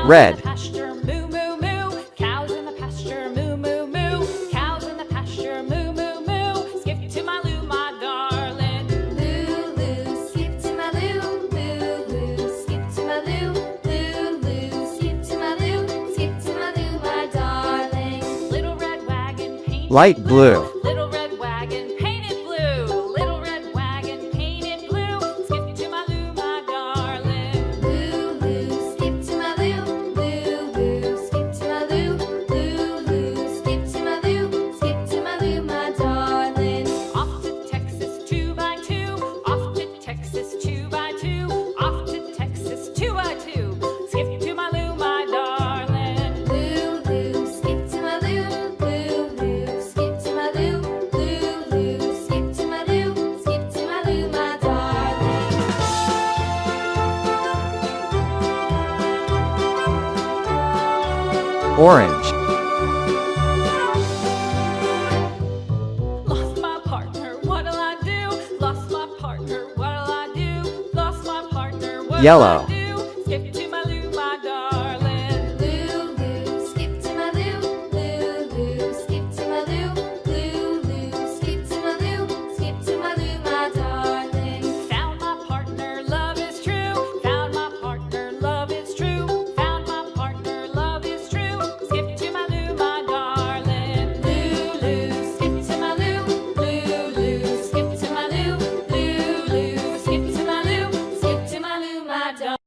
Red. Pasture, moo, moo, moo. Cows in the pasture, moo, moo, moo. Cows in the pasture, moo, moo, moo. Skip to my loo, my darling. Loo, loo, skip to my loo. Loo, loo, skip to my loo. Loo, loo, skip to my loo. Skip to my loo, my darling. Little red wagon painted Light blue. Little red wagon painted blue. Little red wagon painted blue. Skip to my loo, my darling. Loo, loo, skip to my loo. Loo, loo, skip to my loo. Loo, loo, skip to my loo. Skip to my loo, my darling. Off to Texas 2x2. Off to Texas 2x2. Off to Texas 2x2. Skip to my loo, my darling. Loo, loo, skip to my loo. Loo, loo, skip to my loo. Loo, loo, skip to my loo. Skip to my loo, my darling. Orange. Lost my partner, what'll I do? Lost my partner, what'll I do? Lost my partner, what'll Yellow. I do?